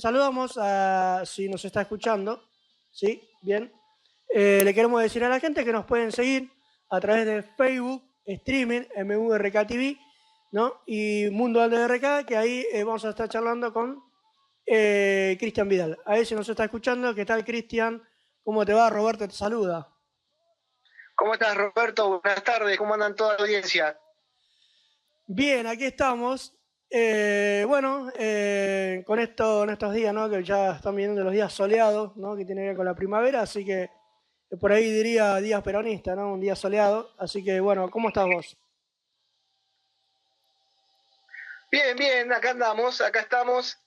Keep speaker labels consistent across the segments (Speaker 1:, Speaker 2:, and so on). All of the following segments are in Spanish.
Speaker 1: saludamos a si nos está escuchando, ¿sí? Bien. Le queremos decir a la gente que nos pueden seguir a través de Facebook, streaming, MVRK TV, ¿no? Y Mundo Alde de RK, que ahí vamos a estar charlando con Cristian Vidal. A ver si nos está escuchando. ¿Qué tal, Cristian? ¿Cómo te va? Roberto te saluda.
Speaker 2: ¿Cómo estás, Roberto? Buenas tardes. ¿Cómo andan toda la audiencia?
Speaker 1: Bien, aquí estamos. Con esto en estos días, ¿no? Que ya están viniendo los días soleados, ¿no? Que tiene que ver con la primavera, así que por ahí diría días peronistas, ¿no? Un día soleado. Así que, bueno, ¿cómo estás vos?
Speaker 2: Bien, bien, acá andamos, acá estamos,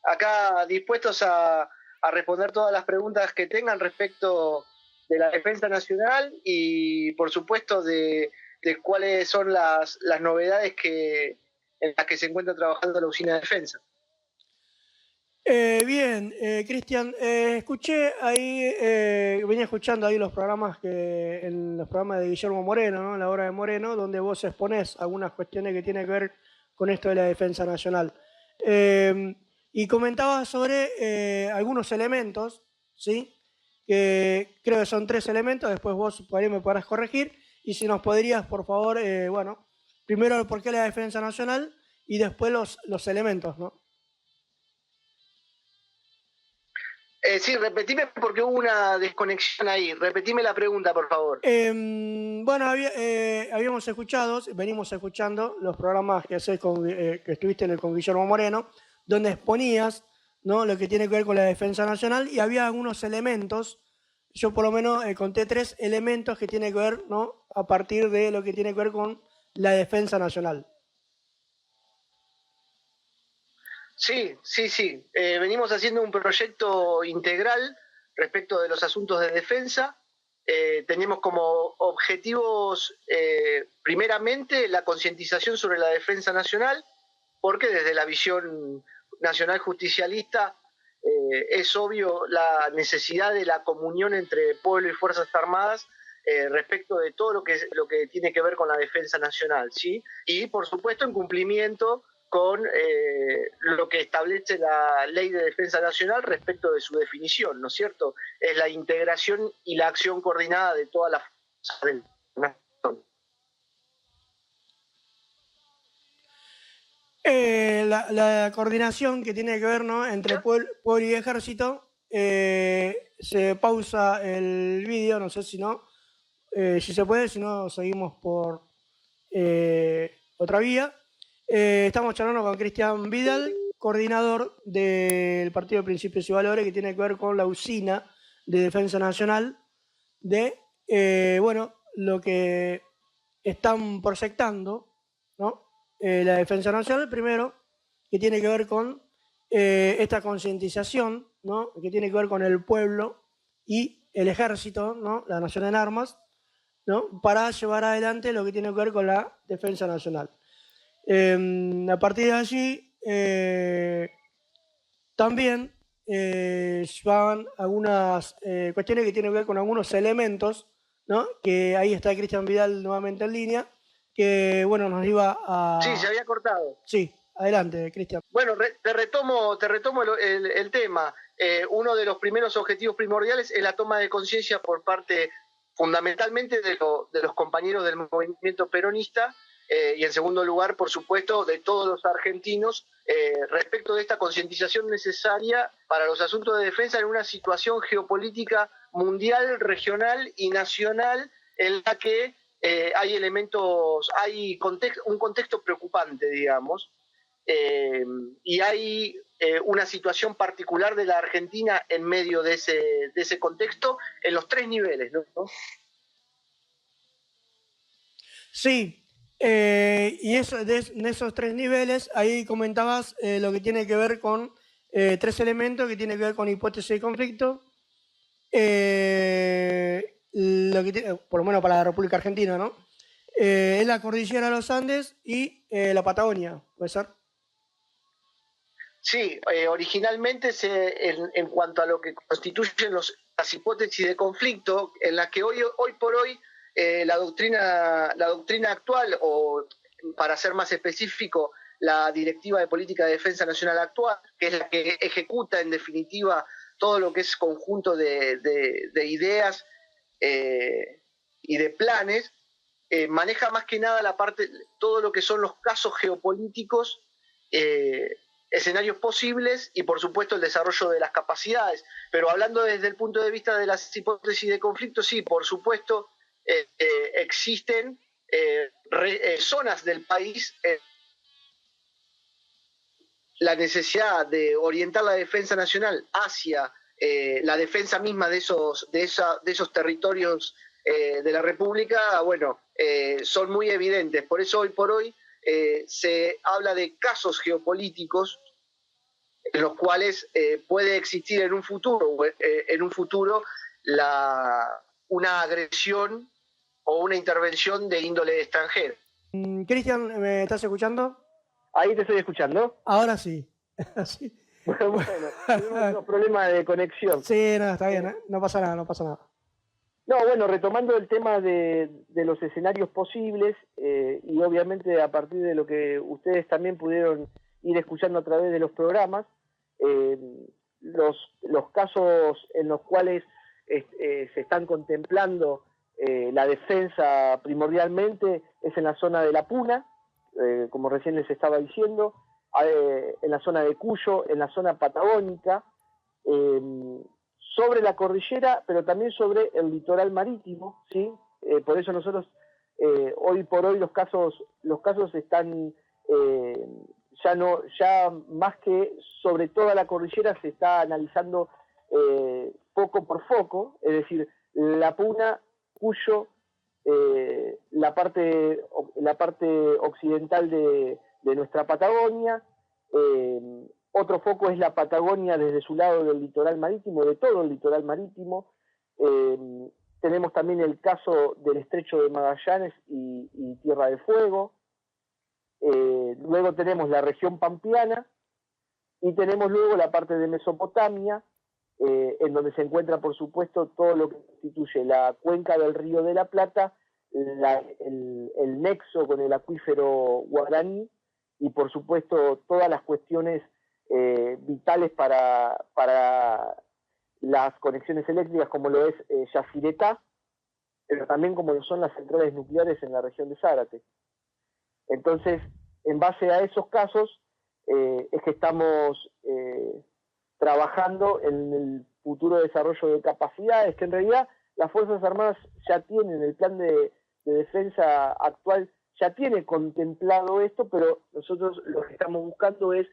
Speaker 2: acá dispuestos a responder todas las preguntas que tengan respecto de la defensa nacional y, por supuesto, de cuáles son las novedades en las que se encuentra trabajando la usina de defensa.
Speaker 1: Cristian, escuché ahí, venía escuchando ahí los programas en los programas de Guillermo Moreno, ¿no? La obra de Moreno, donde vos exponés algunas cuestiones que tienen que ver con esto de la defensa nacional. Y comentabas sobre algunos elementos, ¿sí? Que creo que son 3 elementos, después vos por ahí me podrás corregir, y si nos podrías, por favor, primero por qué la defensa nacional y después los elementos, ¿no?
Speaker 2: Sí, repetime porque hubo una desconexión ahí. Repetime la pregunta, por favor.
Speaker 1: Venimos escuchando los programas que haces que estuviste con Guillermo Moreno, donde exponías, ¿no? Lo que tiene que ver con la defensa nacional, y había algunos elementos. Yo por lo menos conté 3 elementos que tienen que ver, ¿no? A partir de lo que tiene que ver con la defensa nacional.
Speaker 2: Sí. Venimos haciendo un proyecto integral respecto de los asuntos de defensa. Tenemos como objetivos, primeramente, la concientización sobre la defensa nacional, porque desde la visión nacional justicialista es obvio la necesidad de la comunión entre pueblo y Fuerzas Armadas respecto de todo lo que tiene que ver con la defensa nacional, ¿sí? Y, por supuesto, en cumplimiento con lo que establece la Ley de Defensa Nacional respecto de su definición, ¿no es cierto? Es la integración y la acción coordinada de todas las fuerzas del nación.
Speaker 1: La coordinación que tiene que ver, ¿no? Entre pueblo y ejército. Se pausa el vídeo, no sé si no. Si se puede, si no, seguimos por otra vía. Estamos charlando con Cristian Vidal, coordinador del Partido de Principios y Valores, que tiene que ver con la usina de defensa nacional de, lo que están proyectando, ¿no? La defensa nacional, primero, que tiene que ver con esta concientización, ¿no? Que tiene que ver con el pueblo y el ejército, ¿no? La nación en armas, ¿no? Para llevar adelante lo que tiene que ver con la defensa nacional. A partir de allí, también van algunas cuestiones que tienen que ver con algunos elementos, ¿no? Que ahí está Cristian Vidal nuevamente en línea, que, bueno, nos iba a...
Speaker 2: Sí, se había cortado.
Speaker 1: Sí, adelante, Cristian.
Speaker 2: Bueno, te retomo el tema. Uno de los primeros objetivos primordiales es la toma de conciencia por parte fundamentalmente de los compañeros del movimiento peronista y, en segundo lugar, por supuesto, de todos los argentinos respecto de esta concientización necesaria para los asuntos de defensa en una situación geopolítica mundial, regional y nacional en la que hay un contexto preocupante, digamos. Y hay una situación particular de la Argentina en medio de ese contexto en los 3 niveles, ¿no?
Speaker 1: Sí, y en esos 3 niveles, ahí comentabas lo que tiene que ver con 3 elementos que tienen que ver con hipótesis de conflicto, por lo menos para la República Argentina, ¿no? Es la cordillera de los Andes y la Patagonia, ¿puede ser?
Speaker 2: Sí, originalmente en cuanto a lo que constituyen las hipótesis de conflicto, en las que hoy por hoy la doctrina actual, o para ser más específico, la Directiva de Política de Defensa Nacional actual, que es la que ejecuta en definitiva todo lo que es conjunto de ideas y de planes, maneja más que nada la parte, todo lo que son los casos geopolíticos, escenarios posibles y por supuesto el desarrollo de las capacidades. Pero hablando desde el punto de vista de las hipótesis de conflicto, sí, por supuesto existen zonas del país, la necesidad de orientar la defensa nacional hacia la defensa misma de esos territorios de la República, bueno, son muy evidentes. Por eso hoy por hoy se habla de casos geopolíticos en los cuales puede existir en un futuro una agresión o una intervención de índole extranjera.
Speaker 1: Cristian, ¿me estás escuchando?
Speaker 3: Ahí te estoy escuchando.
Speaker 1: Ahora sí. Sí.
Speaker 3: Bueno, tenemos unos problemas de conexión.
Speaker 1: Sí, no, está bien, ¿eh? No pasa nada, no pasa nada.
Speaker 3: No, bueno, retomando el tema de los escenarios posibles, y obviamente a partir de lo que ustedes también pudieron ir escuchando a través de los programas, los casos en los cuales se están contemplando la defensa primordialmente es en la zona de la Puna, como recién les estaba diciendo, en la zona de Cuyo, en la zona patagónica, sobre la cordillera, pero también sobre el litoral marítimo, ¿sí? Por eso nosotros hoy por hoy los casos están ya más que sobre toda la cordillera se está analizando foco por foco, es decir, la Puna, Cuyo, la parte occidental de nuestra Patagonia. Otro foco es la Patagonia desde su lado del litoral marítimo, de todo el litoral marítimo. Tenemos también el caso del Estrecho de Magallanes y Tierra del Fuego. Luego tenemos la región pampeana y tenemos luego la parte de Mesopotamia, en donde se encuentra, por supuesto, todo lo que constituye la cuenca del Río de la Plata, el nexo con el acuífero guaraní y, por supuesto, todas las cuestiones vitales para las conexiones eléctricas, como lo es Yacyretá, pero también como lo son las centrales nucleares en la región de Zárate. Entonces, en base a esos casos, es que estamos trabajando en el futuro desarrollo de capacidades, que en realidad las Fuerzas Armadas ya tienen el plan de defensa actual, ya tiene contemplado esto, pero nosotros lo que estamos buscando es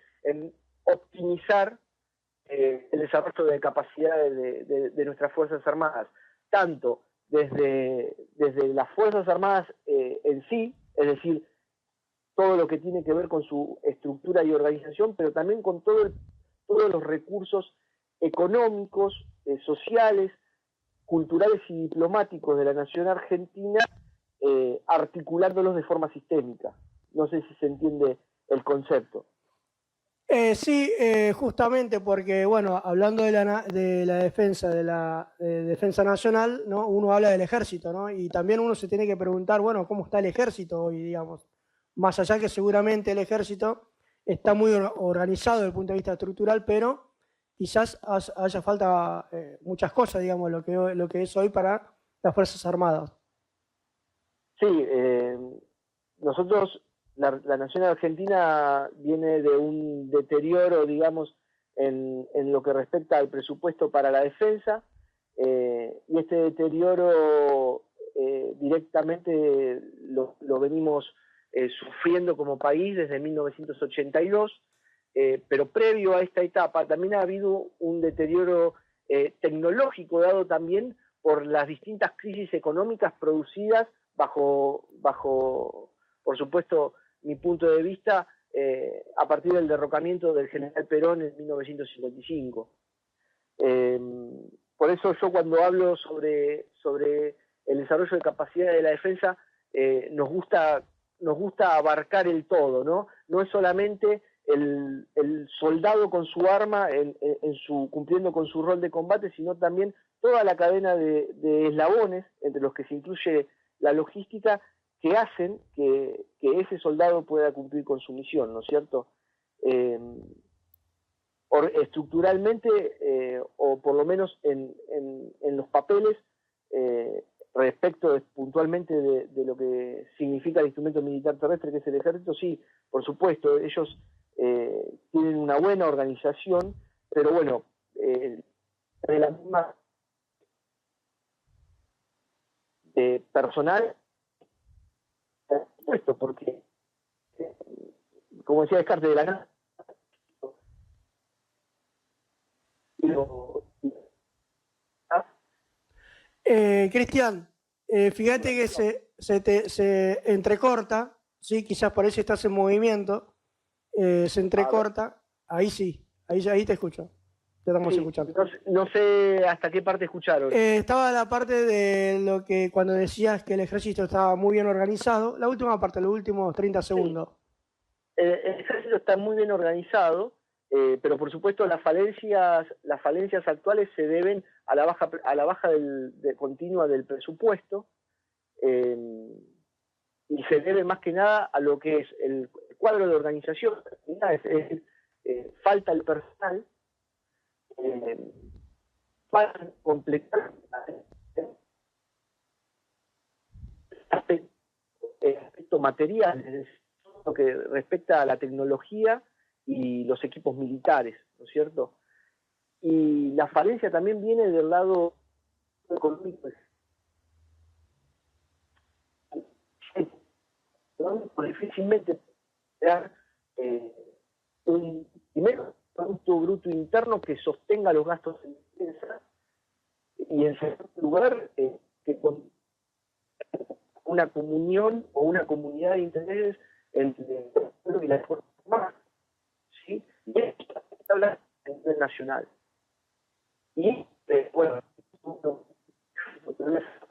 Speaker 3: optimizar el desarrollo de capacidades de nuestras Fuerzas Armadas, tanto desde las Fuerzas Armadas en sí, es decir, todo lo que tiene que ver con su estructura y organización, pero también con todos los recursos económicos, sociales, culturales y diplomáticos de la nación argentina, articulándolos de forma sistémica. No sé si se entiende el concepto.
Speaker 1: Sí, justamente porque, bueno, hablando de la defensa, de la defensa nacional, ¿no? Uno habla del ejército, ¿no? Y también uno se tiene que preguntar, bueno, ¿cómo está el ejército hoy, digamos? Más allá que seguramente el ejército está muy organizado desde el punto de vista estructural, pero quizás haya falta muchas cosas, digamos, lo que es hoy para las Fuerzas Armadas.
Speaker 3: Sí, nosotros, la nación argentina viene de un deterioro, digamos, en lo que respecta al presupuesto para la defensa, y este deterioro directamente lo venimos sufriendo como país desde 1982, pero previo a esta etapa también ha habido un deterioro tecnológico dado también por las distintas crisis económicas producidas bajo, por supuesto, mi punto de vista, a partir del derrocamiento del general Perón en 1955. Por eso yo cuando hablo sobre el desarrollo de capacidad de la defensa, nos gusta abarcar el todo, ¿no? No es solamente el soldado con su arma cumpliendo con su rol de combate, sino también toda la cadena de eslabones, entre los que se incluye la logística, que hacen que ese soldado pueda cumplir con su misión, ¿no es cierto? Estructuralmente, o por lo menos en los papeles, respecto puntualmente de lo que significa el instrumento militar terrestre, que es el ejército, sí, por supuesto, ellos tienen una buena organización, pero bueno, de la misma personal, por supuesto, porque, como decía Descartes, de la nada,
Speaker 1: Cristian, fíjate que se entrecorta, ¿sí? Quizás por eso estás en movimiento, se entrecorta, ahí sí, ahí te escucho, te estamos escuchando.
Speaker 3: No sé hasta qué parte escucharon.
Speaker 1: Estaba la parte de lo que cuando decías que el ejército estaba muy bien organizado, la última parte, los últimos 30 segundos.
Speaker 3: Sí. El ejército está muy bien organizado, pero por supuesto las falencias actuales se deben a la baja continua del presupuesto, y se debe más que nada a lo que es el cuadro de organización, es decir, falta el personal, para completar el aspecto material, lo que respecta a la tecnología y los equipos militares, ¿no es cierto? Y la falencia también viene del lado económico. Difícilmente crear un primero Producto Bruto Interno que sostenga los gastos en defensa, y en segundo lugar que con una comunión o una comunidad de intereses entre el pueblo y las Fuerzas Armadas, ¿sí? Y esto está hablando a nivel nacional. Y, bueno,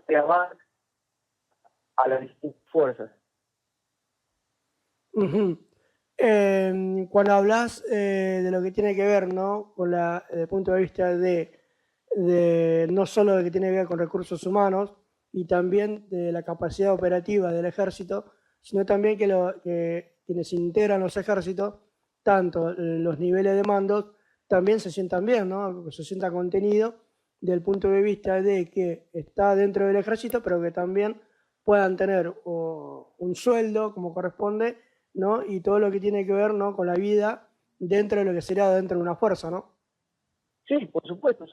Speaker 3: va a las distintas fuerzas.
Speaker 1: Cuando hablas de lo que tiene que ver, ¿no? Con desde el punto de vista de no solo de que tiene que ver con recursos humanos y también de la capacidad operativa del ejército, sino también que quienes integran los ejércitos, tanto los niveles de mandos, también se sientan bien, ¿no? Se sienta contenido del punto de vista de que está dentro del ejército, pero que también puedan tener un sueldo como corresponde, ¿no? Y todo lo que tiene que ver, ¿no? Con la vida dentro de lo que sería dentro de una fuerza, ¿no?
Speaker 3: Sí, por supuesto.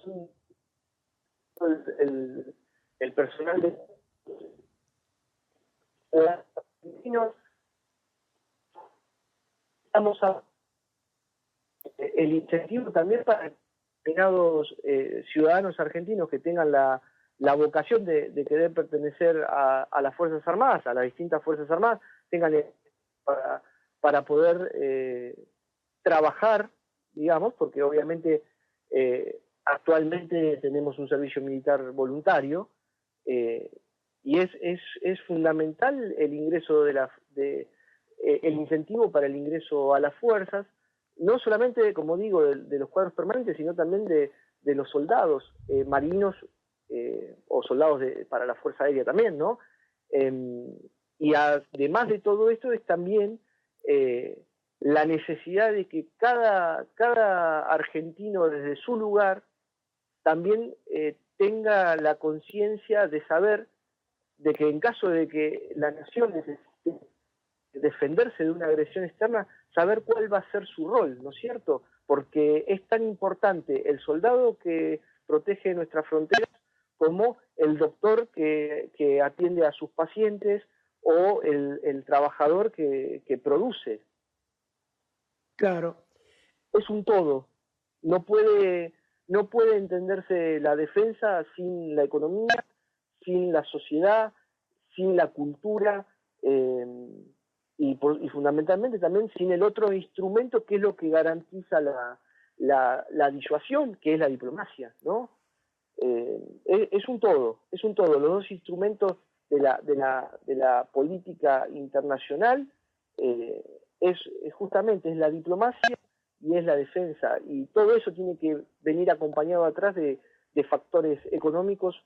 Speaker 3: El personal de argentinos, estamos el incentivo también para determinados ciudadanos argentinos que tengan la vocación de querer pertenecer a las Fuerzas Armadas, a las distintas Fuerzas Armadas, tengan para poder trabajar, digamos, porque obviamente actualmente tenemos un servicio militar voluntario, y es fundamental el ingreso el incentivo para el ingreso a las fuerzas, no solamente, como digo, de los cuadros permanentes, sino también de los soldados marinos, o soldados para la Fuerza Aérea también, ¿no? Y además de todo esto es también la necesidad de que cada argentino desde su lugar también tenga la conciencia de saber de que en caso de que la nación necesite defenderse de una agresión externa, saber cuál va a ser su rol, ¿no es cierto? Porque es tan importante el soldado que protege nuestras fronteras como el doctor que atiende a sus pacientes o el trabajador que produce.
Speaker 1: Claro.
Speaker 3: Es un todo. No puede entenderse la defensa sin la economía, sin la sociedad, sin la cultura, y fundamentalmente también sin el otro instrumento que es lo que garantiza la disuasión, que es la diplomacia, ¿no? Es un todo. Los dos instrumentos de la política internacional es justamente la diplomacia y es la defensa, y todo eso tiene que venir acompañado atrás de factores económicos,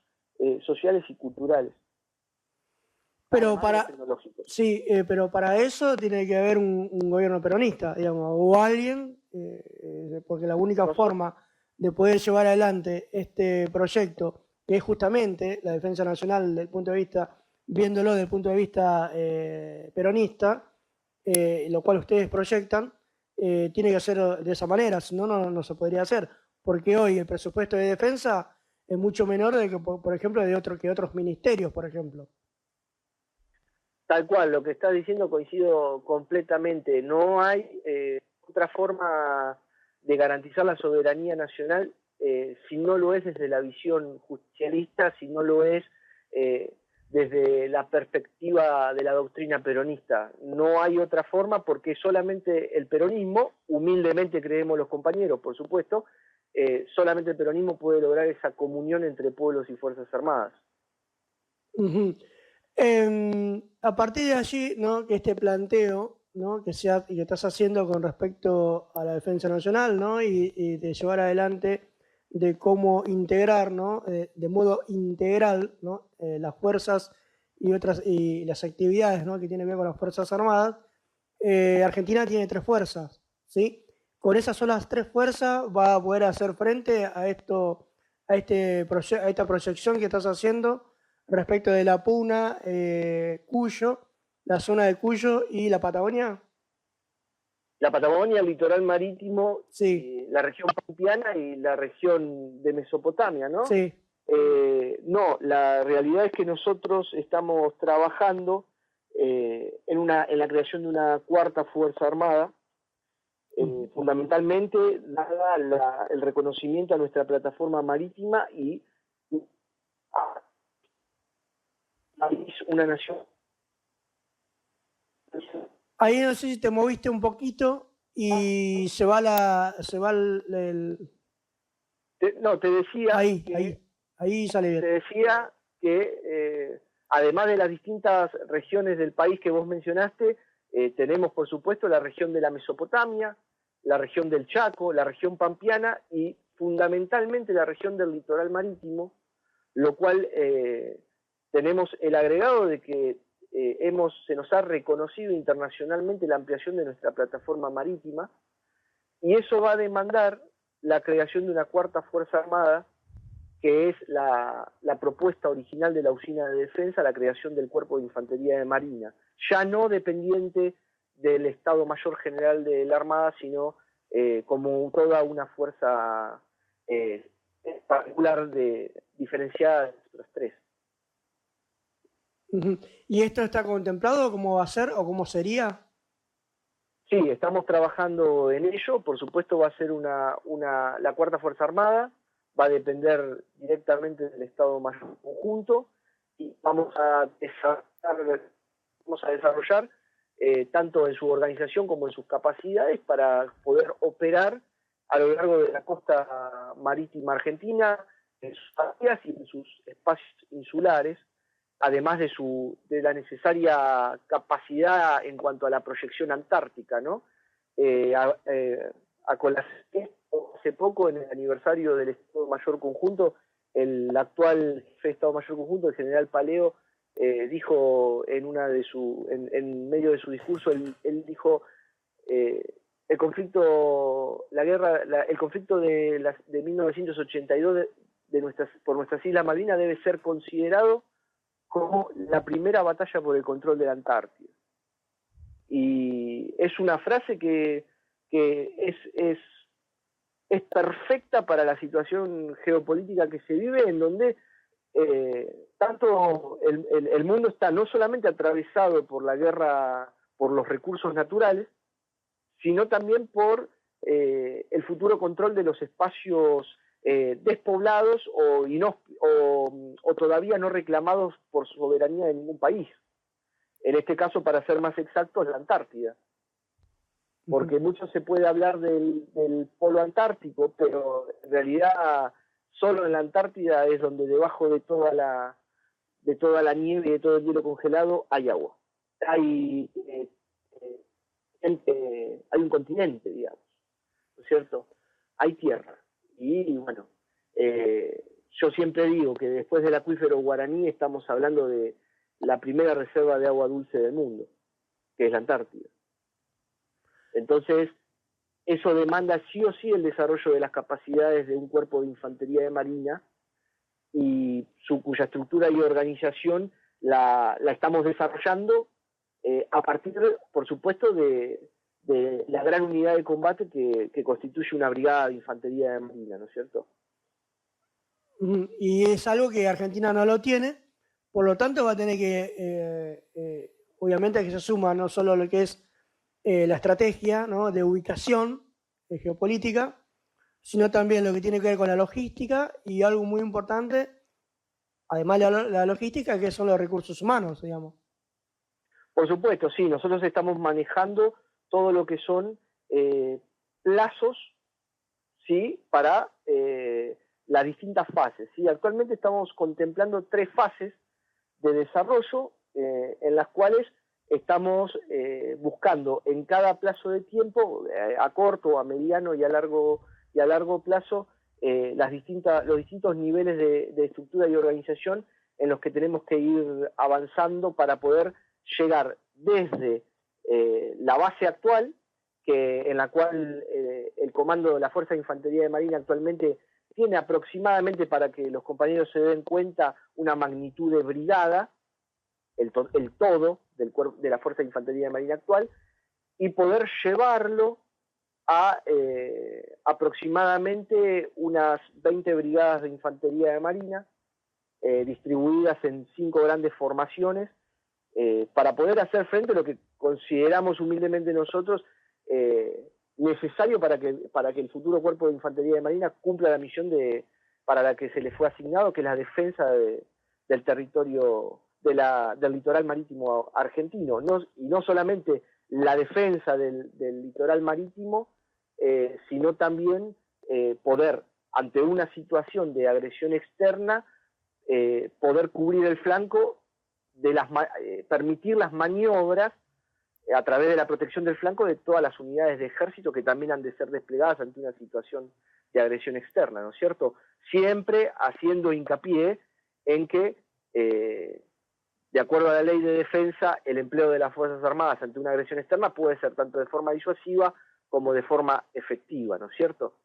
Speaker 3: sociales y culturales.
Speaker 1: Pero
Speaker 3: además de
Speaker 1: para,
Speaker 3: los tecnológicos.
Speaker 1: sí, pero para eso tiene que haber un gobierno peronista, digamos, o alguien, porque la única
Speaker 3: Nosotros,
Speaker 1: forma de poder llevar adelante este proyecto, que es justamente la defensa nacional del punto de vista, viéndolo desde el punto de vista peronista, lo cual ustedes proyectan, tiene que ser de esa manera, si no, no se podría hacer, porque hoy el presupuesto de defensa es mucho menor de que, por ejemplo, que otros ministerios, por ejemplo.
Speaker 3: tal cual, lo que estás diciendo coincido completamente. No hay otra forma de garantizar la soberanía nacional si no lo es desde la visión justicialista, si no lo es desde la perspectiva de la doctrina peronista. No hay otra forma porque solamente el peronismo, humildemente creemos los compañeros, por supuesto, solamente el peronismo puede lograr esa comunión entre pueblos y fuerzas armadas.
Speaker 1: Uh-huh. A partir de allí, ¿no? Que este planteo, ¿no? Que estás haciendo con respecto a la defensa nacional, ¿no? Y de llevar adelante de cómo integrar, ¿no? De modo integral, ¿no? Las fuerzas y las actividades, ¿no? Que tienen que ver con las Fuerzas Armadas. Argentina tiene 3 fuerzas, ¿sí? Con esas solas 3 fuerzas va a poder hacer frente a a esta proyección que estás haciendo respecto de la Puna, Cuyo, la zona de Cuyo y la Patagonia.
Speaker 3: La Patagonia, el litoral marítimo,
Speaker 1: Sí,
Speaker 3: la región pampeana y la región de Mesopotamia, ¿no?
Speaker 1: sí.
Speaker 3: No, la realidad es que nosotros estamos trabajando en la creación de una 4ª Fuerza Armada, fundamentalmente dada el reconocimiento a nuestra plataforma marítima y a una nación.
Speaker 1: Ahí no sé si te moviste un poquito y se va
Speaker 3: No, te decía
Speaker 1: ahí sale bien.
Speaker 3: Te decía que además de las distintas regiones del país que vos mencionaste, tenemos por supuesto la región de la Mesopotamia, la región del Chaco, la región pampeana y fundamentalmente la región del litoral marítimo, lo cual tenemos el agregado de que se nos ha reconocido internacionalmente la ampliación de nuestra plataforma marítima y eso va a demandar la creación de una 4ª Fuerza Armada, que es la propuesta original de la Usina de Defensa, la creación del Cuerpo de Infantería de Marina, ya no dependiente del Estado Mayor General de la Armada, sino como toda una fuerza particular diferenciada de otras 3.
Speaker 1: Uh-huh. ¿Y esto está contemplado cómo va a ser o cómo sería?
Speaker 3: Sí, estamos trabajando en ello, por supuesto va a ser la 4ª Fuerza Armada, va a depender directamente del Estado Mayor Conjunto y vamos a desarrollar tanto en su organización como en sus capacidades para poder operar a lo largo de la costa marítima argentina, en sus áreas y en sus espacios insulares, además de la necesaria capacidad en cuanto a la proyección antártica, ¿no? Hace poco, en el aniversario del Estado Mayor Conjunto, el actual jefe de Estado Mayor Conjunto, el general Paleo, dijo en medio de su discurso, él dijo el conflicto de 1982 por nuestras Islas Malvinas debe ser considerado como la primera batalla por el control de la Antártida. Y es una frase que es perfecta para la situación geopolítica que se vive, en donde tanto el mundo está no solamente atravesado por la guerra, por los recursos naturales, sino también por el futuro control de los espacios despoblados o todavía no reclamados por soberanía de ningún país. En este caso, para ser más exactos, la Antártida. Porque mucho se puede hablar del polo antártico, pero en realidad solo en la Antártida es donde debajo de toda la nieve y de todo el hielo congelado hay agua. Hay un continente, digamos, ¿no es cierto? Hay tierra. Y bueno, yo siempre digo que después del acuífero guaraní estamos hablando de la primera reserva de agua dulce del mundo, que es la Antártida. Entonces, eso demanda sí o sí el desarrollo de las capacidades de un cuerpo de infantería de marina y cuya estructura y organización la estamos desarrollando a partir, por supuesto, de la gran unidad de combate que constituye una brigada de infantería de marina, ¿no es cierto?
Speaker 1: Y es algo que Argentina no lo tiene, por lo tanto va a tener que, obviamente que se suma no solo lo que es la estrategia, ¿no?, de ubicación geopolítica, sino también lo que tiene que ver con la logística y algo muy importante, además de la logística, que son los recursos humanos, digamos.
Speaker 3: Por supuesto, sí, nosotros estamos manejando todo lo que son plazos, ¿sí?, para las distintas fases, ¿sí? Actualmente estamos contemplando 3 fases de desarrollo en las cuales estamos buscando en cada plazo de tiempo, a corto, a mediano y a largo plazo, los distintos niveles de estructura y organización en los que tenemos que ir avanzando para poder llegar desde la base actual, en la cual el comando de la Fuerza de Infantería de Marina actualmente tiene aproximadamente, para que los compañeros se den cuenta, una magnitud de brigada, el todo de la Fuerza de Infantería de Marina actual, y poder llevarlo a aproximadamente unas 20 brigadas de Infantería de Marina, distribuidas en 5 grandes formaciones, para poder hacer frente a lo que consideramos humildemente nosotros necesario para que el futuro Cuerpo de Infantería de Marina cumpla la misión para la que se le fue asignado, que es la defensa del territorio, del litoral marítimo argentino, y no solamente la defensa del litoral marítimo, sino también poder, ante una situación de agresión externa, poder cubrir el flanco, permitir las maniobras a través de la protección del flanco de todas las unidades de ejército que también han de ser desplegadas ante una situación de agresión externa, ¿no es cierto? Siempre haciendo hincapié en que, de acuerdo a la ley de defensa, el empleo de las Fuerzas Armadas ante una agresión externa puede ser tanto de forma disuasiva como de forma efectiva, ¿no es cierto?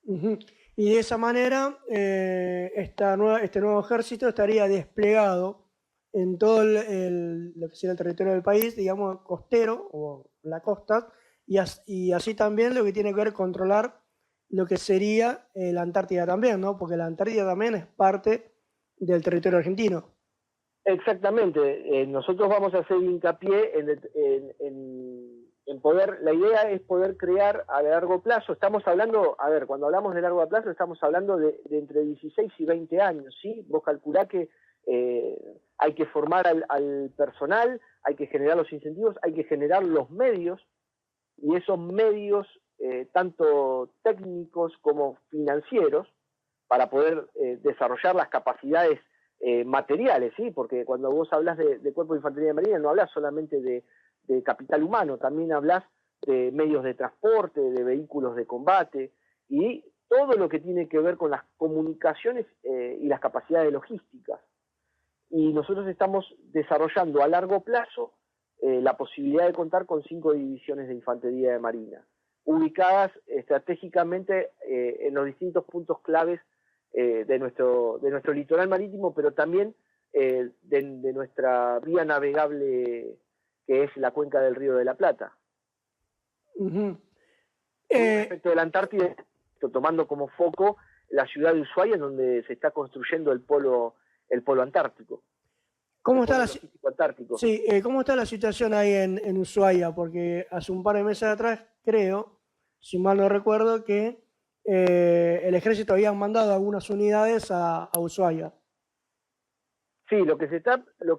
Speaker 1: Y de esa manera, este nuevo ejército estaría desplegado en todo lo que sería el territorio del país, digamos, costero o la costa, y así también lo que tiene que ver controlar lo que sería la Antártida también, ¿no? Porque la Antártida también es parte del territorio argentino.
Speaker 3: Exactamente. Nosotros vamos a hacer hincapié en poder, la idea es poder crear a largo plazo. Estamos hablando, a ver, cuando hablamos de largo plazo estamos hablando de entre 16 y 20 años, ¿sí? Vos calculá que hay que formar al personal, hay que generar los incentivos, hay que generar los medios, y esos medios, tanto técnicos como financieros, para poder desarrollar las capacidades materiales, ¿sí? Porque cuando vos hablas de Cuerpo de Infantería de Marina no hablas solamente de capital humano, también hablas de medios de transporte, de vehículos de combate y todo lo que tiene que ver con las comunicaciones y las capacidades logísticas. Y nosotros estamos desarrollando a largo plazo la posibilidad de contar con 5 divisiones de Infantería de Marina, ubicadas estratégicamente en los distintos puntos claves de nuestro litoral marítimo, pero también de nuestra vía navegable, que es la cuenca del Río de la Plata. Respecto de la Antártida, tomando como foco la ciudad de Ushuaia, en donde se está construyendo el polo antártico.
Speaker 1: ¿Cómo está ¿cómo está la situación ahí en Ushuaia? Porque hace un par de meses atrás, creo, si mal no recuerdo, que el ejército había mandado algunas unidades a Ushuaia.
Speaker 3: Sí, lo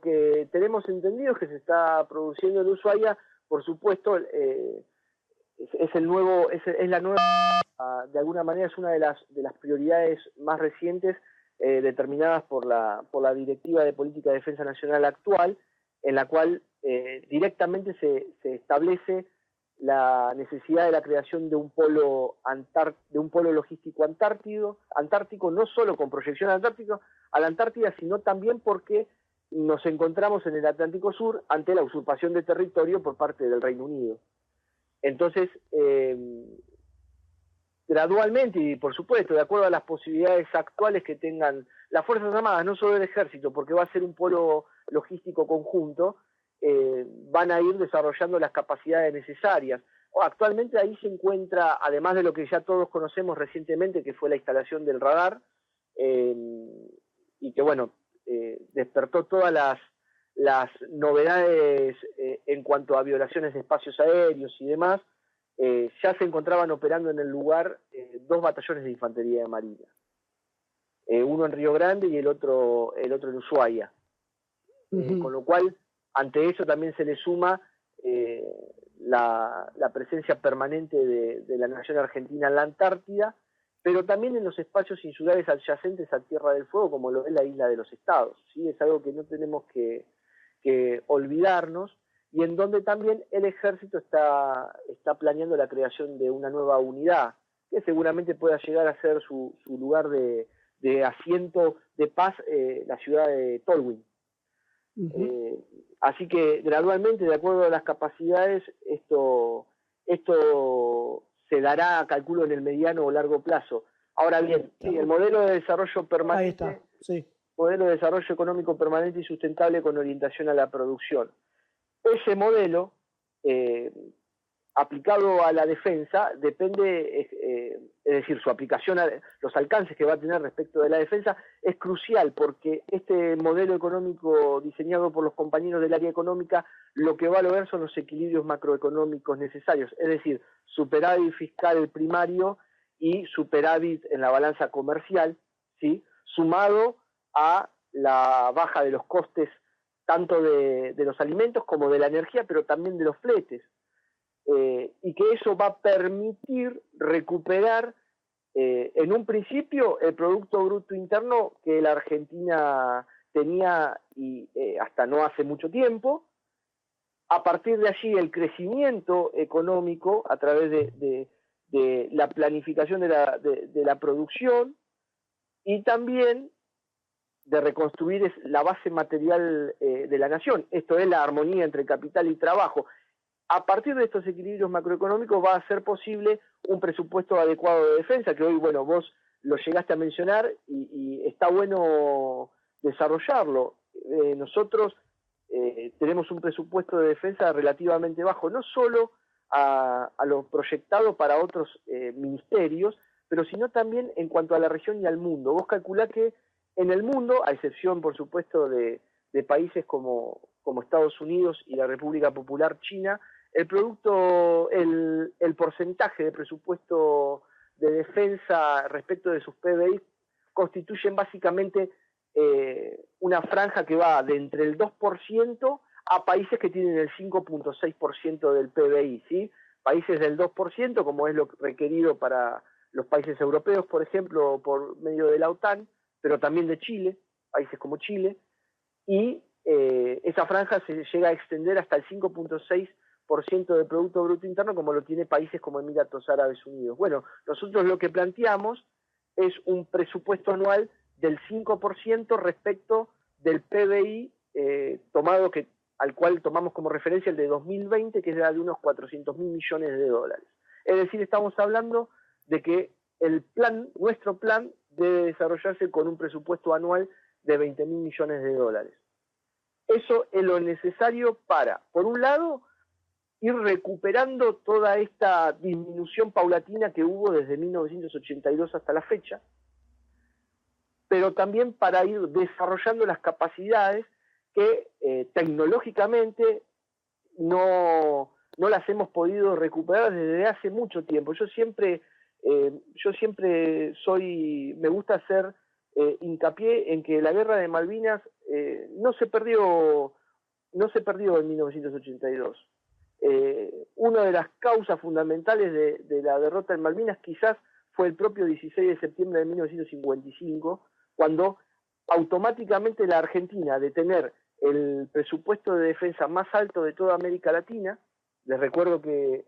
Speaker 3: que tenemos entendido es que se está produciendo en Ushuaia, por supuesto, es la nueva, de alguna manera es una de las prioridades más recientes determinadas por la Directiva de Política de Defensa Nacional actual, en la cual directamente se establece la necesidad de la creación de un polo logístico antártico, no solo con proyección a la Antártida, sino también porque nos encontramos en el Atlántico Sur ante la usurpación de territorio por parte del Reino Unido. Entonces, gradualmente y por supuesto, de acuerdo a las posibilidades actuales que tengan las Fuerzas Armadas, no solo el Ejército, porque va a ser un polo logístico conjunto, van a ir desarrollando las capacidades necesarias. Actualmente ahí se encuentra, además de lo que ya todos conocemos recientemente, que fue la instalación del radar, y que bueno, despertó todas las novedades en cuanto a violaciones de espacios aéreos y demás. Ya se encontraban operando en el lugar 2 batallones de infantería de marina, uno en Río Grande y el otro en Ushuaia. Con lo cual, ante eso también se le suma la presencia permanente de la nación argentina en la Antártida, pero también en los espacios insulares adyacentes a Tierra del Fuego, como lo es la isla de los Estados, ¿sí? Es algo que no tenemos que olvidarnos, y en donde también el Ejército está planeando la creación de una nueva unidad, que seguramente pueda llegar a ser su lugar de asiento de paz, la ciudad de Tolwyn. Así que gradualmente, de acuerdo a las capacidades, esto se dará, calculo, en el mediano o largo plazo. Ahora bien, sí, el modelo de desarrollo permanente,
Speaker 1: ahí está, sí.
Speaker 3: Modelo de desarrollo económico permanente y sustentable con orientación a la producción. Ese modelo, aplicado a la defensa, depende, es decir, su aplicación, los alcances que va a tener respecto de la defensa, es crucial, porque este modelo económico diseñado por los compañeros del área económica, lo que va a lograr son los equilibrios macroeconómicos necesarios, es decir, superávit fiscal primario y superávit en la balanza comercial, ¿sí? Sumado a la baja de los costes tanto de los alimentos como de la energía, pero también de los fletes. Y que eso va a permitir recuperar en un principio el Producto Bruto Interno que la Argentina tenía y hasta no hace mucho tiempo. A partir de allí el crecimiento económico a través de la planificación de la producción, y también de reconstruir la base material de la nación. Esto es la armonía entre capital y trabajo. A partir de estos equilibrios macroeconómicos va a ser posible un presupuesto adecuado de defensa, que hoy, bueno, vos lo llegaste a mencionar y está bueno desarrollarlo. Nosotros tenemos un presupuesto de defensa relativamente bajo, no solo a lo proyectado para otros ministerios, pero sino también en cuanto a la región y al mundo. Vos calculá que en el mundo, a excepción, por supuesto, de países como Estados Unidos y la República Popular China, el porcentaje de presupuesto de defensa respecto de sus PBI constituyen básicamente una franja que va de entre el 2% a países que tienen el 5.6% del PBI, ¿sí? Países del 2%, como es lo requerido para los países europeos, por ejemplo, por medio de la OTAN, pero también de Chile, países como Chile, y esa franja se llega a extender hasta el 5.6% del Producto Bruto Interno, como lo tiene países como Emiratos Árabes Unidos. Bueno, nosotros lo que planteamos es un presupuesto anual del 5% respecto del PBI al cual tomamos como referencia el de 2020, que era de unos 400.000 millones de dólares. Es decir, estamos hablando de que nuestro plan debe desarrollarse con un presupuesto anual de 20.000 millones de dólares. Eso es lo necesario para, por un lado, ir recuperando toda esta disminución paulatina que hubo desde 1982 hasta la fecha, pero también para ir desarrollando las capacidades que tecnológicamente no las hemos podido recuperar desde hace mucho tiempo. Yo siempre me gusta hacer hincapié en que la guerra de Malvinas no se perdió en 1982. Una de las causas fundamentales de la derrota en Malvinas quizás fue el propio 16 de septiembre de 1955, cuando automáticamente la Argentina, de tener el presupuesto de defensa más alto de toda América Latina, les recuerdo que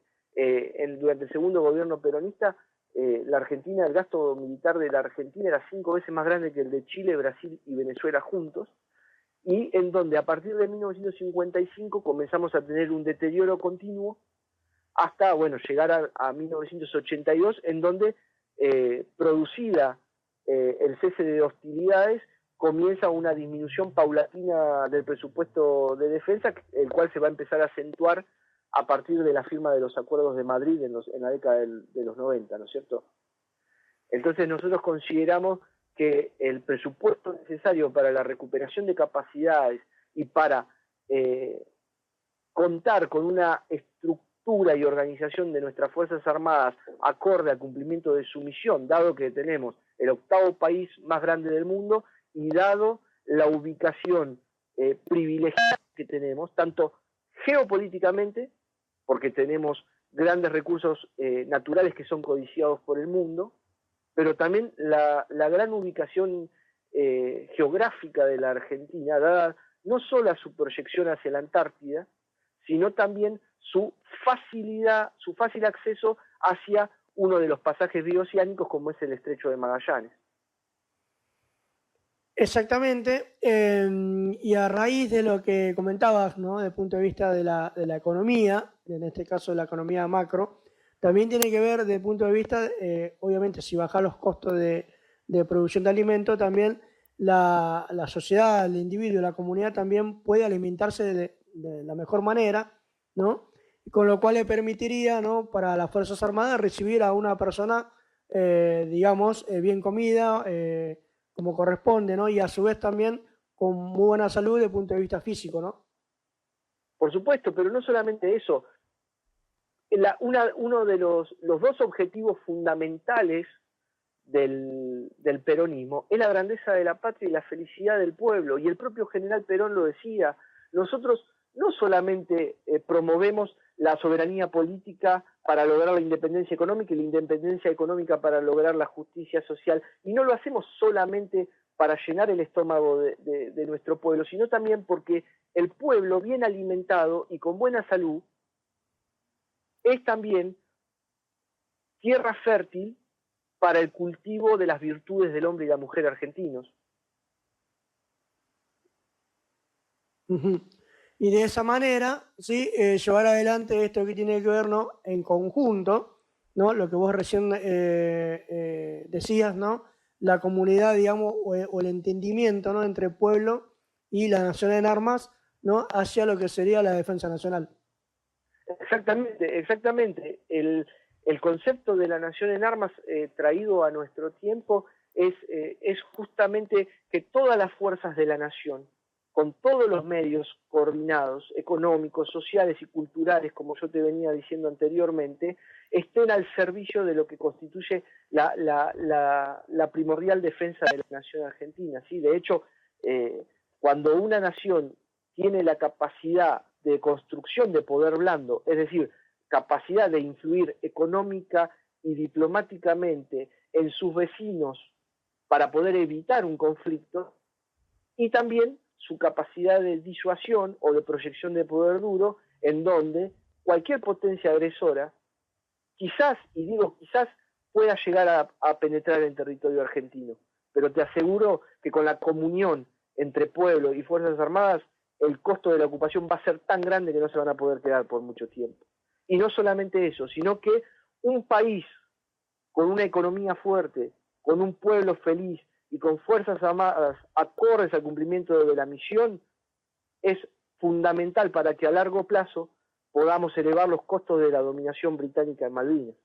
Speaker 3: durante el segundo gobierno peronista, la Argentina, el gasto militar de la Argentina era 5 veces más grande que el de Chile, Brasil y Venezuela juntos, y en donde a partir de 1955 comenzamos a tener un deterioro continuo hasta, bueno, llegar a 1982, en donde, producida el cese de hostilidades, comienza una disminución paulatina del presupuesto de defensa, el cual se va a empezar a acentuar a partir de la firma de los acuerdos de Madrid en la década de los 90, ¿no es cierto? Entonces nosotros consideramos que el presupuesto necesario para la recuperación de capacidades y para contar con una estructura y organización de nuestras Fuerzas Armadas acorde al cumplimiento de su misión, dado que tenemos el 8º país más grande del mundo y dado la ubicación privilegiada que tenemos, tanto geopolíticamente, porque tenemos grandes recursos naturales que son codiciados por el mundo, pero también la gran ubicación geográfica de la Argentina, dada no solo su proyección hacia la Antártida, sino también su facilidad, su fácil acceso hacia uno de los pasajes bioceánicos como es el Estrecho de Magallanes.
Speaker 1: Exactamente, y a raíz de lo que comentabas, ¿no? Desde el punto de vista de la economía, en este caso la economía macro, también tiene que ver desde el punto de vista, obviamente, si bajar los costos de producción de alimentos, también la sociedad, el individuo, la comunidad también puede alimentarse de la mejor manera, ¿no? Con lo cual le permitiría, ¿no?, para las Fuerzas Armadas recibir a una persona, digamos, bien comida, como corresponde, ¿no? Y a su vez también con muy buena salud desde el punto de vista físico, ¿no?
Speaker 3: Por supuesto, pero no solamente eso. Uno de los dos objetivos fundamentales del peronismo es la grandeza de la patria y la felicidad del pueblo. Y el propio general Perón lo decía. Nosotros no solamente promovemos la soberanía política para lograr la independencia económica y la independencia económica para lograr la justicia social, y no lo hacemos solamente para llenar el estómago de nuestro pueblo, sino también porque el pueblo bien alimentado y con buena salud es también tierra fértil para el cultivo de las virtudes del hombre y la mujer argentinos.
Speaker 1: Y de esa manera, ¿sí? Llevar adelante esto que tiene que ver, ¿no?, en conjunto, ¿no?, lo que vos recién decías, ¿no?, la comunidad, digamos, o el entendimiento, ¿no?, entre el pueblo y la nación en armas, ¿no?, hacia lo que sería la defensa nacional.
Speaker 3: Exactamente, exactamente. El concepto de la nación en armas traído a nuestro tiempo es justamente que todas las fuerzas de la nación, con todos los medios coordinados, económicos, sociales y culturales, como yo te venía diciendo anteriormente, estén al servicio de lo que constituye la primordial defensa de la nación argentina. ¿Sí? De hecho, cuando una nación tiene la capacidad de construcción de poder blando, es decir, capacidad de influir económica y diplomáticamente en sus vecinos para poder evitar un conflicto, y también su capacidad de disuasión o de proyección de poder duro, en donde cualquier potencia agresora, quizás, y digo quizás, pueda llegar a penetrar en territorio argentino. Pero te aseguro que con la comunión entre pueblo y Fuerzas Armadas, el costo de la ocupación va a ser tan grande que no se van a poder quedar por mucho tiempo. Y no solamente eso, sino que un país con una economía fuerte, con un pueblo feliz y con Fuerzas Armadas acordes al cumplimiento de la misión, es fundamental para que a largo plazo podamos elevar los costos de la dominación británica en Malvinas.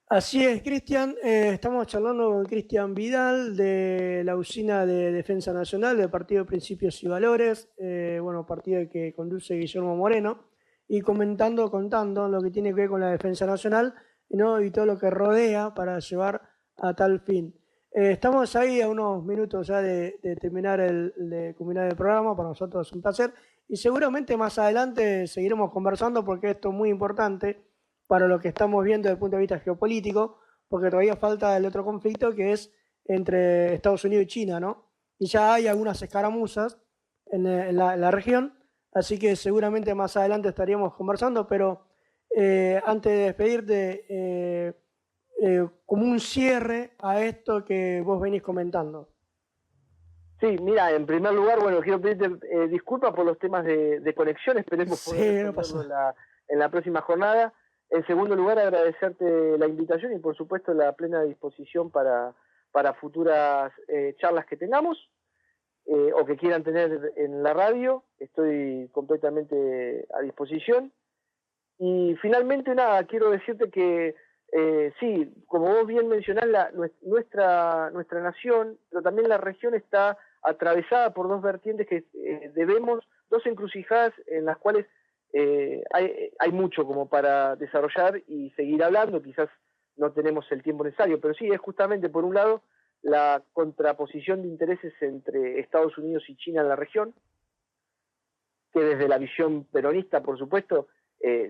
Speaker 1: Así es, Cristian. Estamos charlando con Cristian Vidal de la Usina de Defensa Nacional del Partido de Principios y Valores, bueno, partido que conduce Guillermo Moreno, y contando lo que tiene que ver con la defensa nacional, ¿no?, y todo lo que rodea para llevar a tal fin. Estamos ahí a unos minutos ya de culminar el programa. Para nosotros es un placer y seguramente más adelante seguiremos conversando porque esto es muy importante para lo que estamos viendo desde el punto de vista geopolítico, porque todavía falta el otro conflicto que es entre Estados Unidos y China, ¿no? Y ya hay algunas escaramuzas en la región, así que seguramente más adelante estaríamos conversando, pero antes de despedirte, como un cierre a esto que vos venís comentando.
Speaker 3: Sí, mira, en primer lugar, bueno, quiero pedirte disculpas por los temas de conexión, esperemos poder
Speaker 1: Sí, no
Speaker 3: resolverlo
Speaker 1: pasa.
Speaker 3: en la próxima jornada. En segundo lugar, agradecerte la invitación y por supuesto la plena disposición para futuras charlas que tengamos o que quieran tener en la radio. Estoy completamente a disposición. Y finalmente, nada, quiero decirte que sí, como vos bien mencionás, nuestra nación, pero también la región está atravesada por dos vertientes que dos encrucijadas en las cuales hay mucho como para desarrollar y seguir hablando, quizás no tenemos el tiempo necesario, pero sí, es justamente por un lado la contraposición de intereses entre Estados Unidos y China en la región, que desde la visión peronista, por supuesto,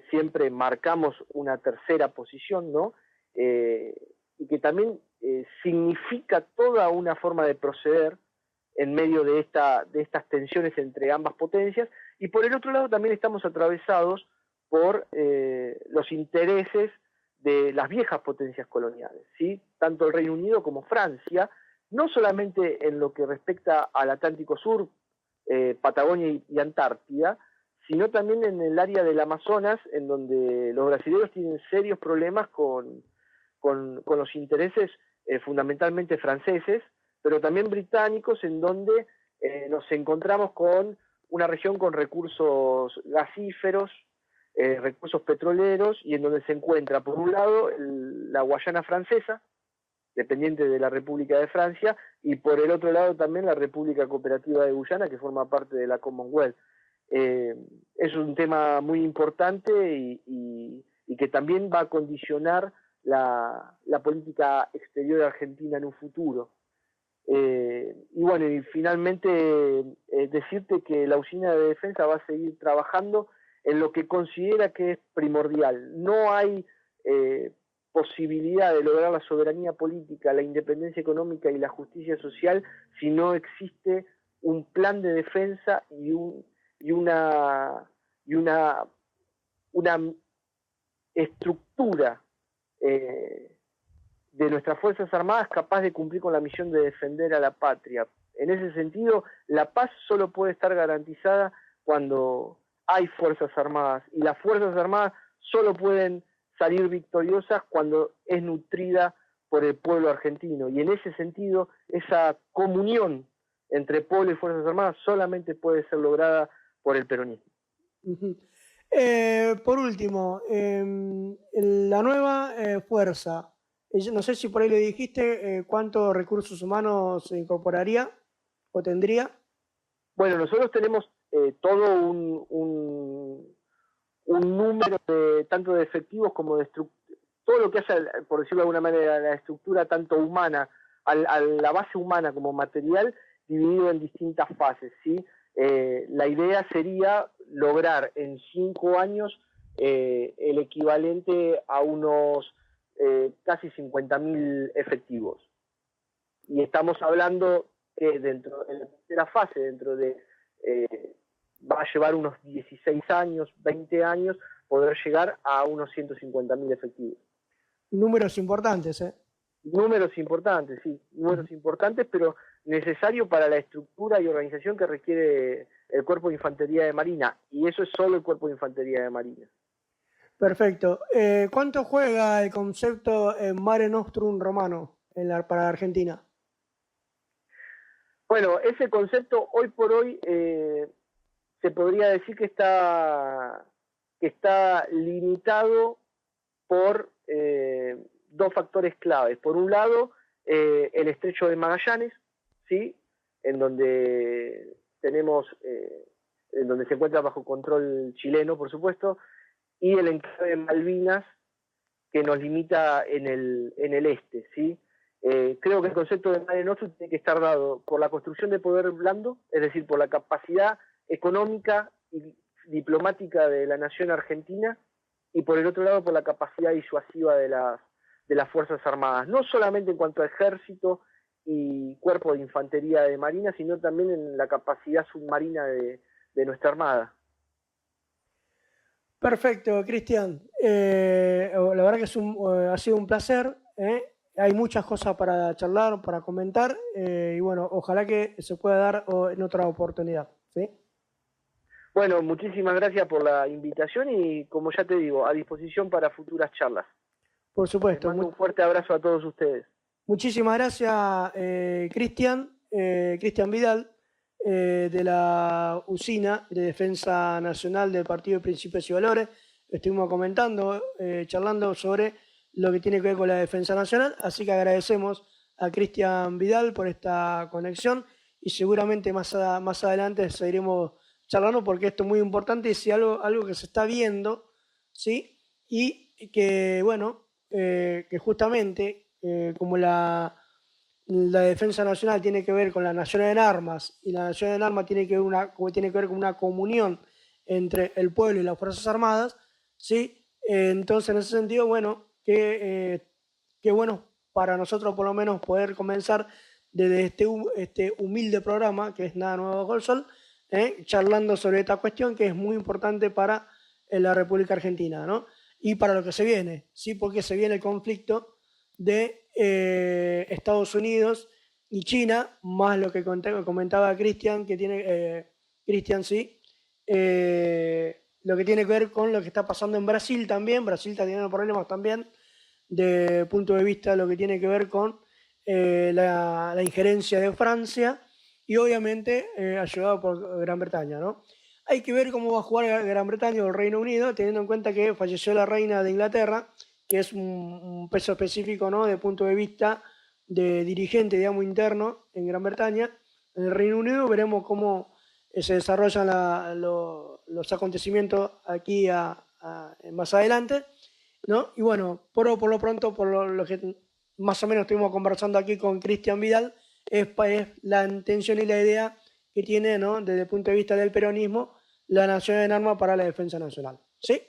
Speaker 3: siempre marcamos una tercera posición, ¿no? Y que también significa toda una forma de proceder en medio de estas tensiones entre ambas potencias, y por el otro lado también estamos atravesados por los intereses de las viejas potencias coloniales, ¿sí? Tanto el Reino Unido como Francia, no solamente en lo que respecta al Atlántico Sur, Patagonia y Antártida, sino también en el área del Amazonas, en donde los brasileños tienen serios problemas con los intereses fundamentalmente franceses, pero también británicos, en donde nos encontramos con una región con recursos gasíferos, recursos petroleros, y en donde se encuentra, por un lado, la Guayana francesa, dependiente de la República de Francia, y por el otro lado también la República Cooperativa de Guyana, que forma parte de la Commonwealth. Es un tema muy importante y que también va a condicionar la política exterior argentina en un futuro. Y bueno, y finalmente decirte que la Usina de Defensa va a seguir trabajando en lo que considera que es primordial. No hay posibilidad de lograr la soberanía política, la independencia económica y la justicia social si no existe un plan de defensa y una estructura de nuestras Fuerzas Armadas capaz de cumplir con la misión de defender a la patria. En ese sentido, la paz solo puede estar garantizada cuando hay Fuerzas Armadas, y las Fuerzas Armadas solo pueden salir victoriosas cuando es nutrida por el pueblo argentino, y en ese sentido esa comunión entre pueblo y Fuerzas Armadas solamente puede ser lograda por el peronismo.
Speaker 1: Por último, la nueva fuerza, no sé si por ahí le dijiste cuántos recursos humanos se incorporaría o tendría.
Speaker 3: Bueno, nosotros tenemos todo un número tanto de efectivos como de todo lo que hace, por decirlo de alguna manera, la estructura tanto humana, a la base humana como material, dividido en distintas fases, ¿sí? La idea sería lograr en 5 años el equivalente a unos casi 50.000 efectivos. Y estamos hablando que dentro de la tercera fase, va a llevar unos 16 años, 20 años, poder llegar a unos 150.000 efectivos.
Speaker 1: Números importantes, ¿eh?
Speaker 3: Números importantes, sí, números importantes, pero necesario para la estructura y organización que requiere el Cuerpo de Infantería de Marina, y eso es solo el Cuerpo de Infantería de Marina.
Speaker 1: Perfecto. ¿Cuánto juega el concepto Mare Nostrum romano para Argentina?
Speaker 3: Bueno, ese concepto hoy por hoy se podría decir que está limitado por dos factores claves. Por un lado, el estrecho de Magallanes, ¿sí? En donde se encuentra bajo control chileno, por supuesto, y el enclave de Malvinas, que nos limita en el este, ¿sí? Creo que el concepto de Mare Nostrum tiene que estar dado por la construcción de poder blando, es decir, por la capacidad económica y diplomática de la nación argentina, y por el otro lado por la capacidad disuasiva de las Fuerzas Armadas, no solamente en cuanto a ejército y cuerpo de infantería de marina, sino también en la capacidad submarina de nuestra Armada.
Speaker 1: Perfecto, Cristian. La verdad que ha sido un placer. hay muchas cosas para charlar, para comentar, y bueno, ojalá que se pueda dar en otra oportunidad, ¿sí?
Speaker 3: Bueno, muchísimas gracias por la invitación y, como ya te digo, a disposición para futuras charlas.
Speaker 1: Por
Speaker 3: Les
Speaker 1: supuesto.
Speaker 3: mando un fuerte abrazo a todos ustedes.
Speaker 1: Muchísimas gracias, Cristian Vidal, de la usina de Defensa Nacional del Partido de Principios y Valores. Estuvimos comentando, charlando sobre lo que tiene que ver con la defensa nacional, así que agradecemos a Cristian Vidal por esta conexión y seguramente más adelante seguiremos charlando porque esto es muy importante y es algo que se está viendo, ¿sí? Y que, bueno, que justamente como la defensa nacional tiene que ver con la nación en armas y la nación en armas tiene que ver con una comunión entre el pueblo y las Fuerzas Armadas, ¿sí? Entonces, en ese sentido, bueno, que bueno para nosotros por lo menos poder comenzar desde este humilde programa que es Nada Nuevo Bajo el Sol, charlando sobre esta cuestión que es muy importante para la República Argentina, ¿no? Y para lo que se viene, ¿sí? Porque se viene el conflicto de Estados Unidos y China, más lo que comentaba Cristian, que tiene Cristian, sí, lo que tiene que ver con lo que está pasando en Brasil también. Brasil está teniendo problemas también de punto de vista de lo que tiene que ver con la injerencia de Francia y obviamente ayudado por Gran Bretaña, ¿no? Hay que ver cómo va a jugar Gran Bretaña o el Reino Unido, teniendo en cuenta que falleció la reina de Inglaterra, que es un peso específico, ¿no? De punto de vista de dirigente, digamos, interno en Gran Bretaña. En el Reino Unido veremos cómo se desarrollan los acontecimientos aquí más adelante, ¿no? Y bueno, por lo pronto, por lo que más o menos estuvimos conversando aquí con Cristian Vidal, es la intención y la idea que tiene, ¿no? Desde el punto de vista del peronismo, la nación en armas para la defensa nacional, ¿sí?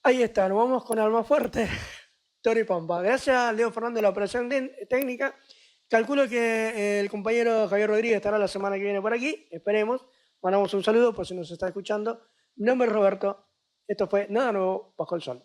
Speaker 1: Ahí está, nos vamos con Alma Fuerte, Tori Pampa. Gracias, Leo Fernández, de la operación técnica. Calculo que el compañero Javier Rodríguez estará la semana que viene por aquí, esperemos. Mandamos un saludo por si nos está escuchando. Mi nombre es Roberto, esto fue Nada Nuevo Bajo el Sol.